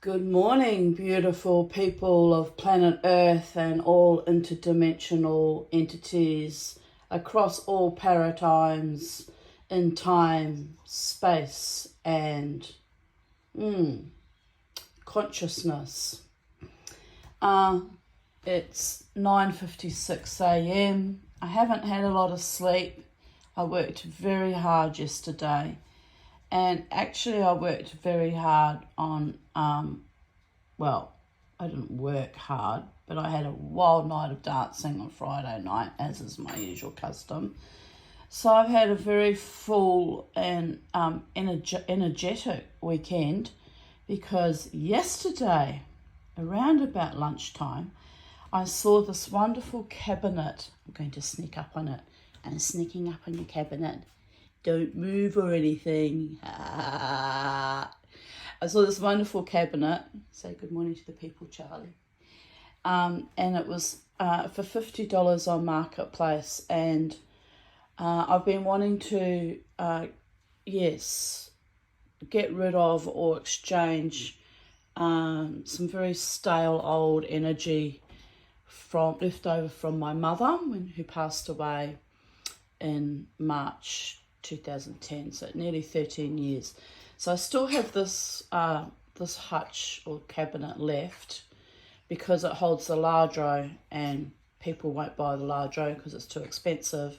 Good morning, beautiful people of planet Earth and all interdimensional entities across all paradigms in time, space, and consciousness. It's 9:56 a.m. I haven't had a lot of sleep. I worked very hard yesterday. And actually, I worked very hard on, I didn't work hard, but I had a wild night of dancing on Friday night, as is my usual custom. So I've had a very full and energetic weekend because yesterday, around about lunchtime, I saw this wonderful cabinet. I'm going to sneak up on it. And sneaking up on your cabinet. Don't move or anything. I saw this wonderful cabinet. Say good morning to the people, Charlie. And it was for $50 on Marketplace. And I've been wanting to, get rid of or exchange some very stale old energy left over from my mother who passed away in March 2010, so nearly 13 years. So I still have this hutch or cabinet left because it holds the Lardro and people won't buy the Lardro because it's too expensive.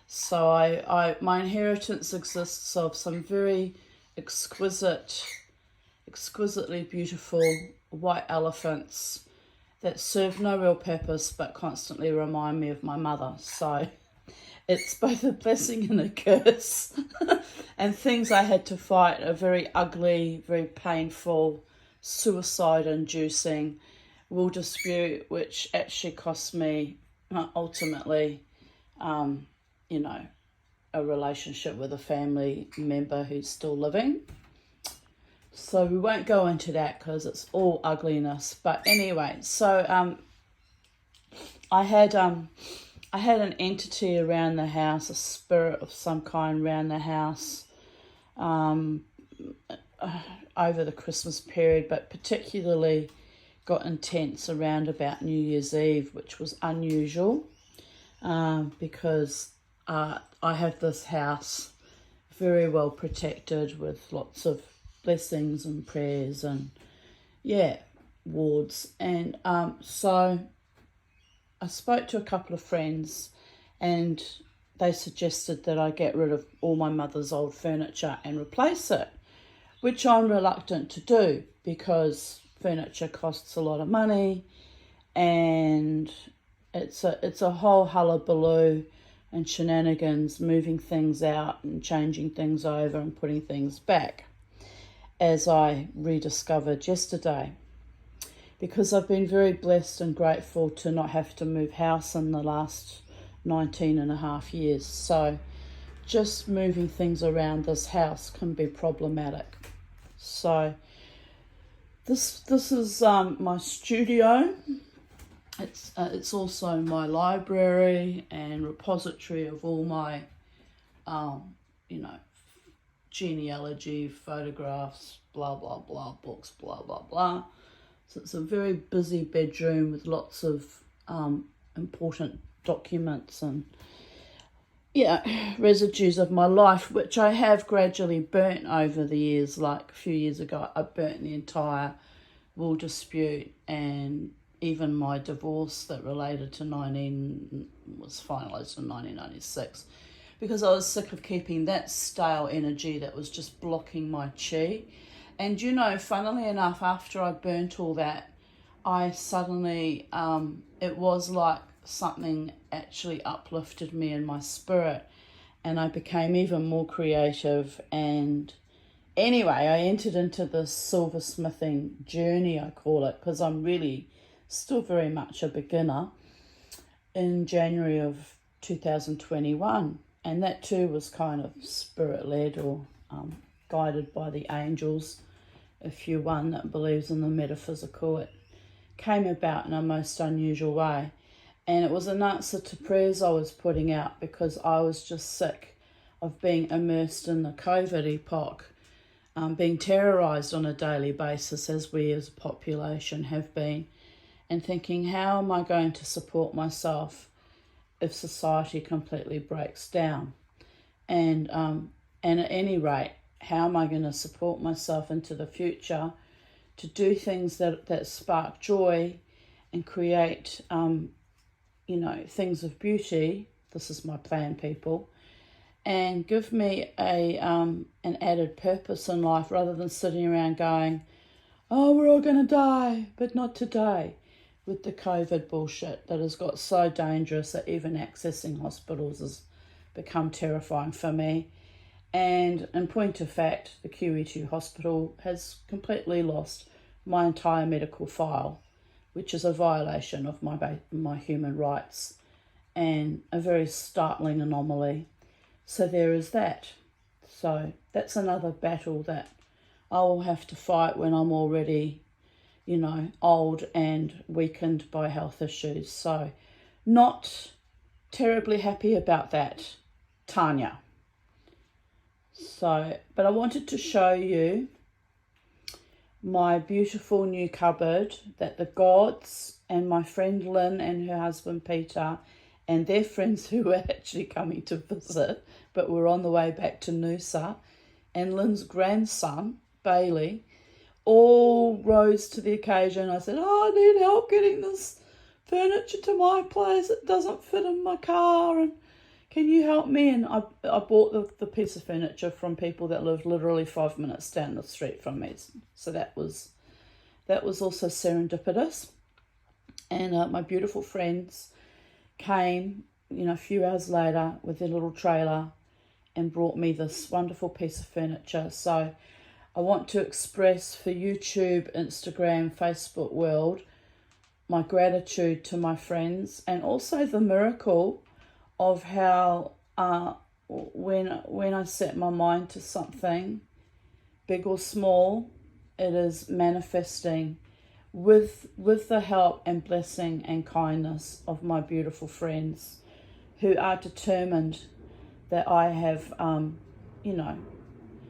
So my inheritance exists of some very exquisitely beautiful white elephants that serve no real purpose but constantly remind me of my mother. So it's both a blessing and a curse. And things I had to fight are very ugly, very painful, suicide-inducing will dispute, which actually cost me ultimately, a relationship with a family member who's still living. So we won't go into that because it's all ugliness. But anyway, so I had an entity around the house, a spirit of some kind around the house over the Christmas period, but particularly got intense around about New Year's Eve, which was unusual because I have this house very well protected with lots of blessings and prayers and wards. And so I spoke to a couple of friends and they suggested that I get rid of all my mother's old furniture and replace it, which I'm reluctant to do because furniture costs a lot of money and it's a whole hullabaloo and shenanigans, moving things out and changing things over and putting things back, as I rediscovered yesterday. Because I've been very blessed and grateful to not have to move house in the last 19 and a half years. So just moving things around this house can be problematic. So this is my studio. It's also my library and repository of all my, genealogy, photographs, blah, blah, blah, books, blah, blah, blah. So it's a very busy bedroom with lots of important documents and residues of my life, which I have gradually burnt over the years. Like a few years ago, I burnt the entire will dispute and even my divorce that related to was finalised in 1996 because I was sick of keeping that stale energy that was just blocking my chi. And funnily enough, after I burnt all that, I suddenly, it was like something actually uplifted me in my spirit and I became even more creative. And anyway, I entered into this silversmithing journey, I call it, because I'm really still very much a beginner, in January of 2021. And that too was kind of spirit-led or guided by the angels. If you're one that believes in the metaphysical, it came about in a most unusual way. And it was an answer to prayers I was putting out because I was just sick of being immersed in the COVID epoch being terrorised on a daily basis, as we as a population have been, and thinking, how am I going to support myself if society completely breaks down? And at any rate, how am I going to support myself into the future to do things that spark joy and create, things of beauty? This is my plan, people. And give me an added purpose in life, rather than sitting around going, oh, we're all going to die, but not today, with the COVID bullshit that has got so dangerous that even accessing hospitals has become terrifying for me. And in point of fact, the QE2 hospital has completely lost my entire medical file, which is a violation of my human rights and a very startling anomaly. So there is that. So that's another battle that I will have to fight when I'm already, old and weakened by health issues. So not terribly happy about that, Tanya. So, but I wanted to show you my beautiful new cupboard that the gods and my friend Lynn and her husband Peter and their friends who were actually coming to visit, but were on the way back to Noosa, and Lynn's grandson, Bailey, all rose to the occasion. I said, I need help getting this furniture to my place. It doesn't fit in my car, and can you help me? And I bought the piece of furniture from people that lived literally 5 minutes down the street from me. So that was also serendipitous. And my beautiful friends came, a few hours later with their little trailer and brought me this wonderful piece of furniture. So I want to express for YouTube, Instagram, Facebook world my gratitude to my friends, and also the miracle of how when I set my mind to something, big or small, it is manifesting with the help and blessing and kindness of my beautiful friends who are determined that I have,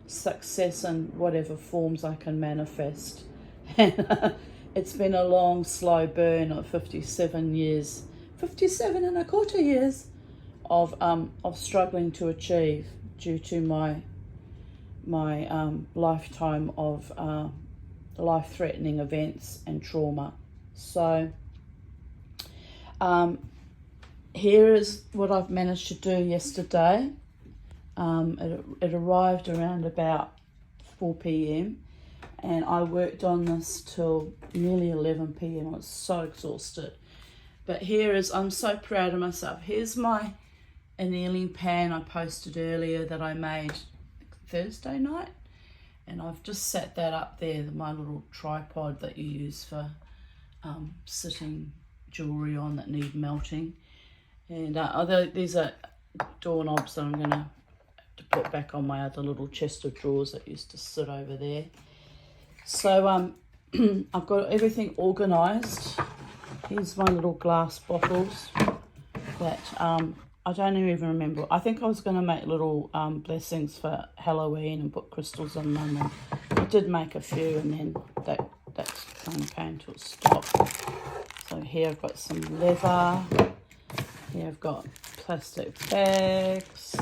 success in whatever forms I can manifest. And it's been a long, slow burn of 57 years, 57 and a quarter years of struggling to achieve due to my lifetime of life-threatening events and trauma. So here is what I've managed to do yesterday. It arrived around about 4 p.m. and I worked on this till nearly 11 p.m. I was so exhausted. But I'm so proud of myself. Here's my annealing pan I posted earlier that I made Thursday night. And I've just set that up there, my little tripod that you use for sitting jewellery on that need melting. And although these are doorknobs that I'm going to put back on my other little chest of drawers that used to sit over there. So I've got everything organised. Here's my little glass bottles that I don't even remember. I think I was going to make little blessings for Halloween and put crystals in them. And I did make a few, and then that kind of came to a stop. So here I've got some leather. Here I've got plastic bags.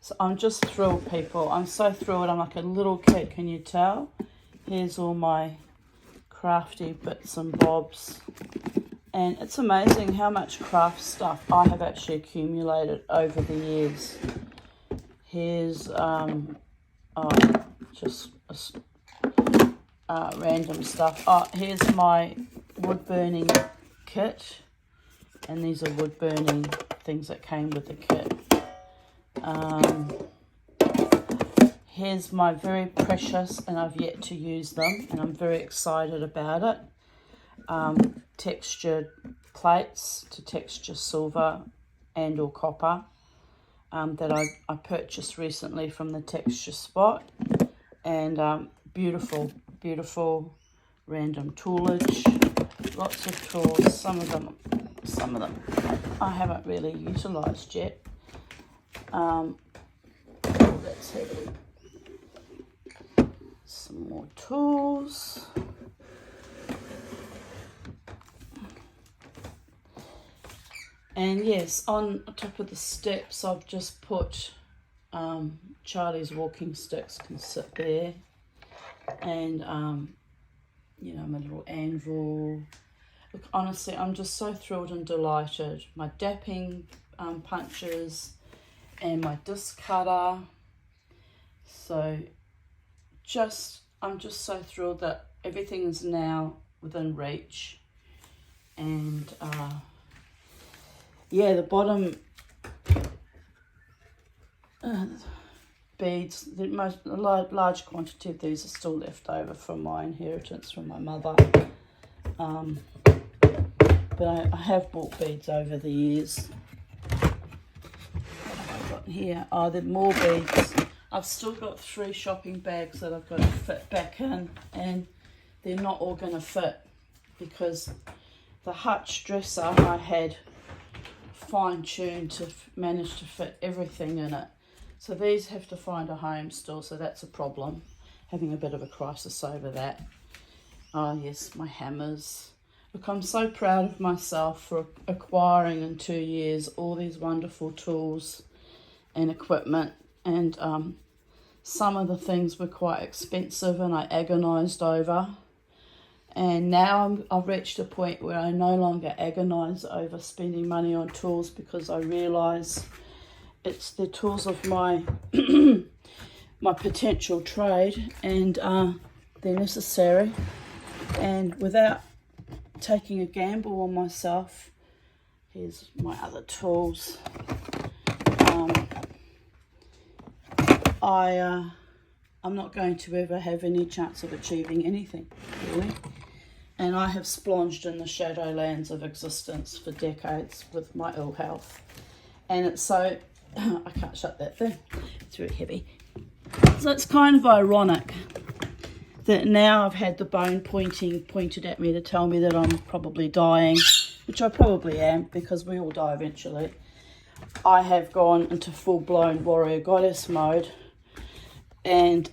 So I'm just thrilled, people. I'm so thrilled. I'm like a little kid, can you tell? Here's all my crafty bits and bobs. And it's amazing how much craft stuff I have actually accumulated over the years. Here's just random stuff. Here's my wood burning kit. And these are wood burning things that came with the kit. Here's my very precious, and I've yet to use them, and I'm very excited about it. Textured plates to texture silver and or copper that I purchased recently from the Texture Spot. And beautiful random toolage, lots of tools. Some of them I haven't really utilised yet. Oh, that's heavy. Some more tools. And yes, on top of the steps, I've just put Charlie's walking sticks can sit there, and you know, my little anvil. Look, honestly, I'm just so thrilled and delighted. My dapping punches and my disc cutter. So I'm just so thrilled that everything is now within reach. And yeah, the bottom beads, a large quantity of these are still left over from my inheritance from my mother. But I have bought beads over the years. What have I got here? Oh, there are more beads. I've still got 3 shopping bags that I've got to fit back in, and they're not all going to fit because the hutch dresser I had fine-tuned to manage to fit everything in it. So these have to find a home still, so that's a problem. Having a bit of a crisis over that. Oh yes, my hammers. Look, I'm so proud of myself for acquiring in 2 years all these wonderful tools and equipment. And some of the things were quite expensive and I agonised over. And now I've reached a point where I no longer agonise over spending money on tools because I realise it's the tools of my my potential trade, and they're necessary. And without taking a gamble on myself, here's my other tools. I'm not going to ever have any chance of achieving anything, really. And I have splonged in the shadowlands of existence for decades with my ill health. And it's so, I can't shut that thing, it's very heavy. So it's kind of ironic that now I've had the bone pointed at me to tell me that I'm probably dying, which I probably am because we all die eventually. I have gone into full-blown warrior goddess mode and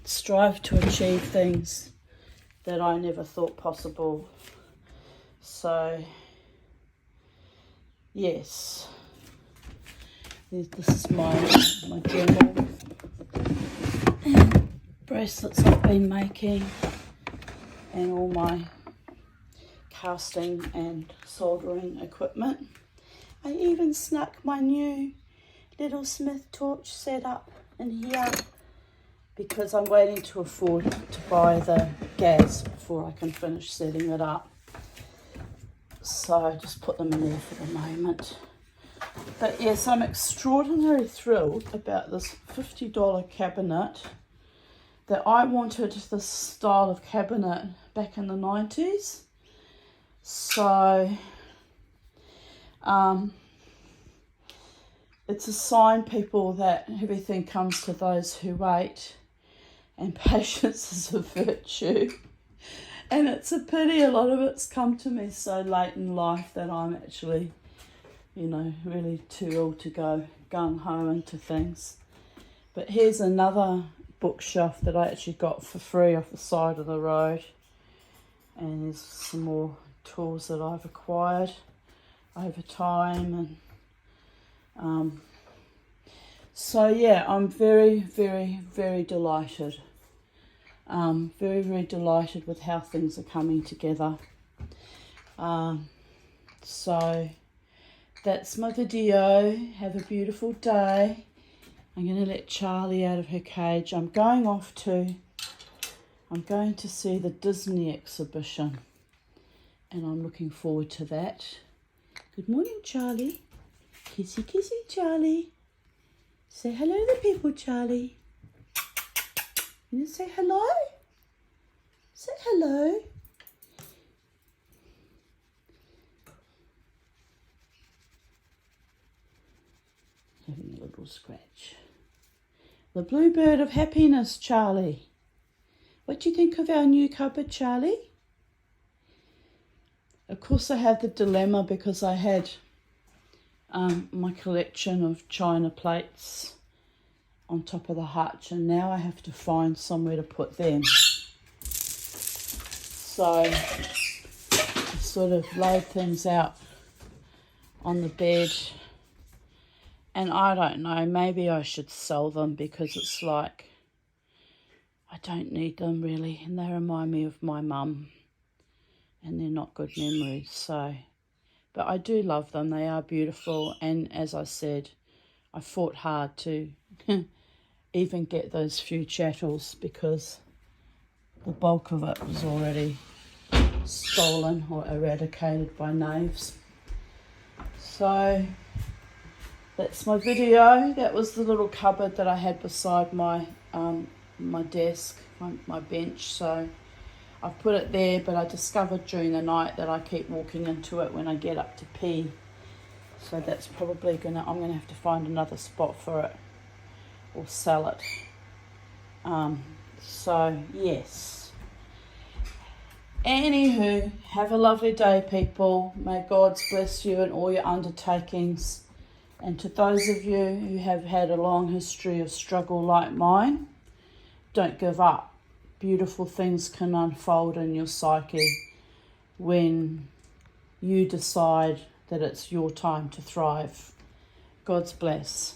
strive to achieve things that I never thought possible. So yes, this is my journal and bracelets I've been making and all my casting and soldering equipment. I even snuck my new little Smith torch set up in here because I'm waiting to afford to buy the gas before I can finish setting it up. So I just put them in there for the moment. But yes, I'm extraordinarily thrilled about this $50 cabinet that I wanted this style of cabinet back in the 90s. So it's a sign, people, that everything comes to those who wait, and patience is a virtue. And it's a pity a lot of it's come to me so late in life that I'm actually, you know, really too ill to go gung-ho into things. But here's another bookshelf that I actually got for free off the side of the road. And there's some more tools that I've acquired over time. And so yeah, I'm very, very, very delighted. Very, very delighted with how things are coming together. So that's my video. Have a beautiful day. I'm going to let Charlie out of her cage. I'm going to see the Disney exhibition, and I'm looking forward to that. Good morning, Charlie. Kissy, kissy, Charlie. Say hello to people, Charlie. You say hello? Say hello. Having a little scratch. The Bluebird of Happiness, Charlie. What do you think of our new cupboard, Charlie? Of course I have the dilemma because I had my collection of china plates on top of the hutch, and now I have to find somewhere to put them. So I sort of laid things out on the bed. And I don't know, maybe I should sell them because it's like, I don't need them really. And they remind me of my mum. And they're not good memories, so. But I do love them. They are beautiful. And as I said, I fought hard to even get those few chattels because the bulk of it was already stolen or eradicated by knaves. So that's my video. That was the little cupboard that I had beside my my desk, my bench. So I've put it there, but I discovered during the night that I keep walking into it when I get up to pee. So that's probably I'm gonna have to find another spot for it or sell it. So yes. Anywho, have a lovely day, people. May God bless you in all your undertakings. And to those of you who have had a long history of struggle like mine, don't give up. Beautiful things can unfold in your psyche when you decide that it's your time to thrive. God's bless.